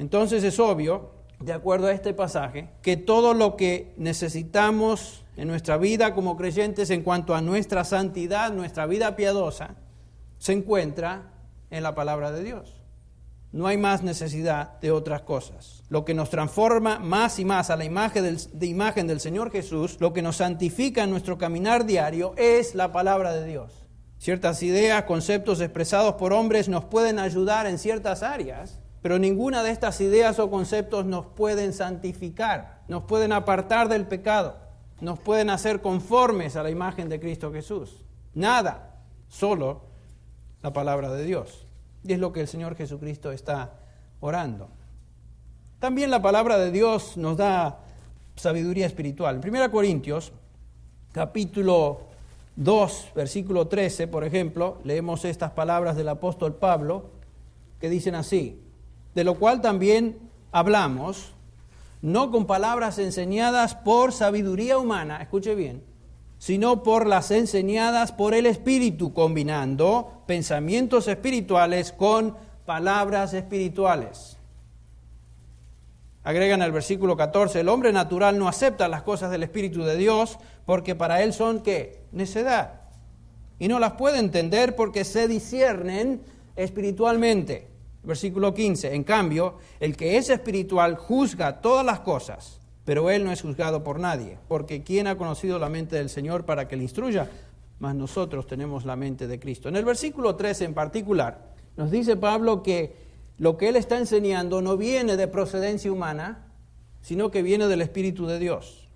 Entonces es obvio, de acuerdo a este pasaje, que todo lo que necesitamos en nuestra vida como creyentes en cuanto a nuestra santidad, nuestra vida piadosa, se encuentra en la palabra de Dios. No hay más necesidad de otras cosas. Lo que nos transforma más y más a la imagen del Señor Jesús, lo que nos santifica en nuestro caminar diario, es la palabra de Dios. Ciertas ideas, conceptos expresados por hombres nos pueden ayudar en ciertas áreas, pero ninguna de estas ideas o conceptos nos pueden santificar, nos pueden apartar del pecado, nos pueden hacer conformes a la imagen de Cristo Jesús. Nada, solo la palabra de Dios. Y es lo que el Señor Jesucristo está orando. También la palabra de Dios nos da sabiduría espiritual. En 1 Corintios, capítulo 2, versículo 13, por ejemplo, leemos estas palabras del apóstol Pablo, que dicen así: de lo cual también hablamos, no con palabras enseñadas por sabiduría humana, escuche bien, sino por las enseñadas por el Espíritu, combinando pensamientos espirituales con palabras espirituales. Agregan al versículo 14, el hombre natural no acepta las cosas del Espíritu de Dios, porque para él son, ¿qué? Necedad. Y no las puede entender porque se disciernen espiritualmente. Versículo 15, en cambio, el que es espiritual juzga todas las cosas, pero él no es juzgado por nadie, porque ¿quién ha conocido la mente del Señor para que le instruya? Mas nosotros tenemos la mente de Cristo. En el versículo 13 en particular, nos dice Pablo que lo que él está enseñando no viene de procedencia humana, sino que viene del Espíritu de Dios.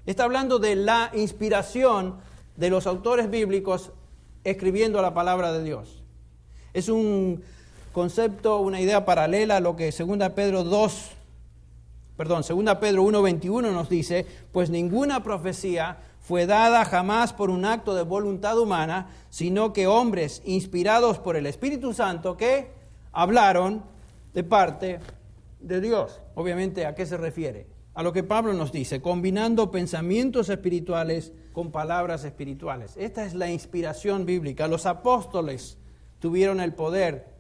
Está hablando de la inspiración de los autores bíblicos escribiendo la palabra de Dios. Es un concepto, una idea paralela a lo que 2 Pedro 1:21 nos dice, pues ninguna profecía fue dada jamás por un acto de voluntad humana, sino que hombres inspirados por el Espíritu Santo que hablaron de parte de Dios. Obviamente, ¿a qué se refiere? A lo que Pablo nos dice, combinando pensamientos espirituales con palabras espirituales. Esta es la inspiración bíblica. Los apóstoles tuvieron el poder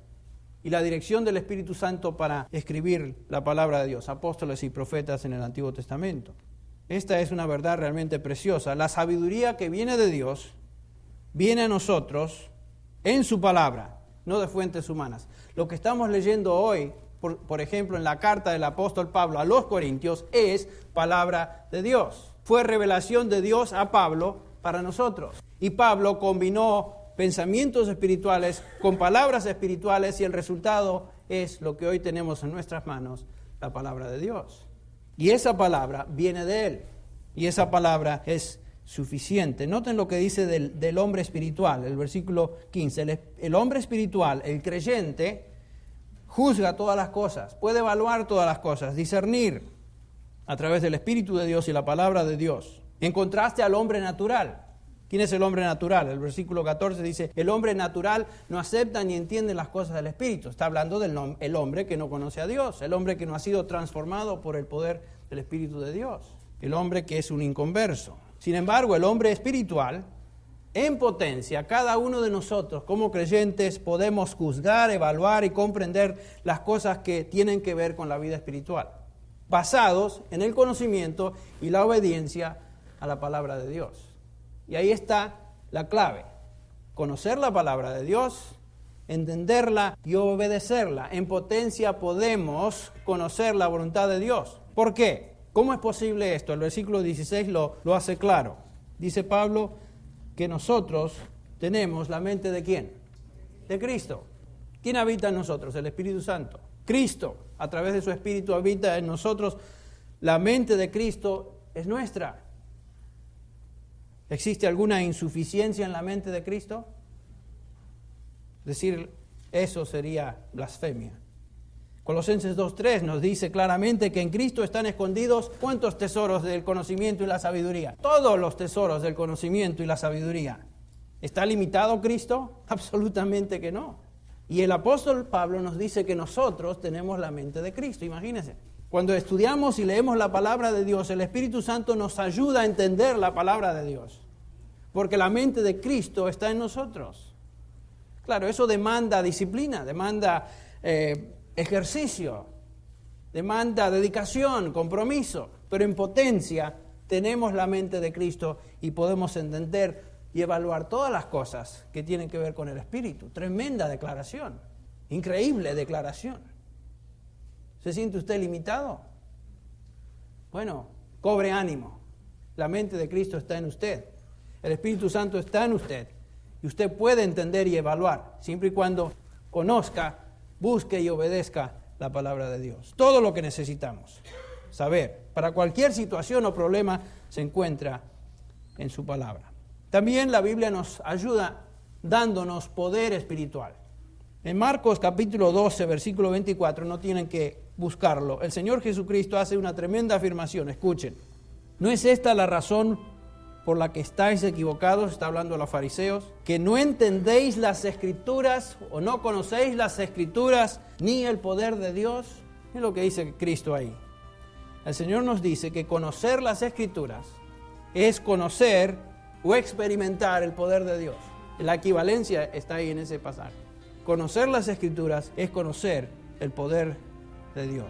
y la dirección del Espíritu Santo para escribir la palabra de Dios, apóstoles y profetas en el Antiguo Testamento. Esta es una verdad realmente preciosa. La sabiduría que viene de Dios viene a nosotros en su palabra, no de fuentes humanas. Lo que estamos leyendo hoy, por ejemplo, en la carta del apóstol Pablo a los Corintios, es palabra de Dios. Fue revelación de Dios a Pablo para nosotros. Y Pablo combinó pensamientos espirituales con palabras espirituales y el resultado es lo que hoy tenemos en nuestras manos, la palabra de Dios. Y esa palabra viene de Él y esa palabra es suficiente. Noten lo que dice del hombre espiritual, el versículo 15. El hombre espiritual, el creyente, juzga todas las cosas, puede evaluar todas las cosas, discernir a través del Espíritu de Dios y la palabra de Dios. En contraste al hombre natural. ¿Quién es el hombre natural? El versículo 14 dice, el hombre natural no acepta ni entiende las cosas del Espíritu. Está hablando del hombre que no conoce a Dios, el hombre que no ha sido transformado por el poder del Espíritu de Dios, el hombre que es un inconverso. Sin embargo, el hombre espiritual, en potencia, cada uno de nosotros como creyentes podemos juzgar, evaluar y comprender las cosas que tienen que ver con la vida espiritual, basados en el conocimiento y la obediencia a la palabra de Dios. Y ahí está la clave, conocer la palabra de Dios, entenderla y obedecerla. En potencia podemos conocer la voluntad de Dios. ¿Por qué? ¿Cómo es posible esto? El versículo 16 lo hace claro. Dice Pablo que nosotros tenemos la mente ¿de quién? De Cristo. ¿Quién habita en nosotros? El Espíritu Santo. Cristo, a través de su Espíritu, habita en nosotros. La mente de Cristo es nuestra. ¿Existe alguna insuficiencia en la mente de Cristo? Decir eso sería blasfemia. Colosenses 2:3 nos dice claramente que en Cristo están escondidos ¿cuántos tesoros del conocimiento y la sabiduría? Todos los tesoros del conocimiento y la sabiduría. ¿Está limitado Cristo? Absolutamente que no. Y el apóstol Pablo nos dice que nosotros tenemos la mente de Cristo, imagínense. Cuando estudiamos y leemos la palabra de Dios, el Espíritu Santo nos ayuda a entender la palabra de Dios, porque la mente de Cristo está en nosotros. Claro, eso demanda disciplina, demanda ejercicio, demanda dedicación, compromiso, pero en potencia tenemos la mente de Cristo y podemos entender y evaluar todas las cosas que tienen que ver con el Espíritu. Tremenda declaración, increíble declaración. ¿Se siente usted limitado? Bueno, cobre ánimo. La mente de Cristo está en usted. El Espíritu Santo está en usted. Y usted puede entender y evaluar, siempre y cuando conozca, busque y obedezca la palabra de Dios. Todo lo que necesitamos saber para cualquier situación o problema se encuentra en su palabra. También la Biblia nos ayuda dándonos poder espiritual. En Marcos capítulo 12, versículo 24, no tienen que buscarlo. El Señor Jesucristo hace una tremenda afirmación. Escuchen. ¿No es esta la razón por la que estáis equivocados? Está hablando a los fariseos. ¿Que no entendéis las Escrituras o no conocéis las Escrituras ni el poder de Dios? Es lo que dice Cristo ahí. El Señor nos dice que conocer las Escrituras es conocer o experimentar el poder de Dios. La equivalencia está ahí en ese pasaje. Conocer las Escrituras es conocer el poder de Dios.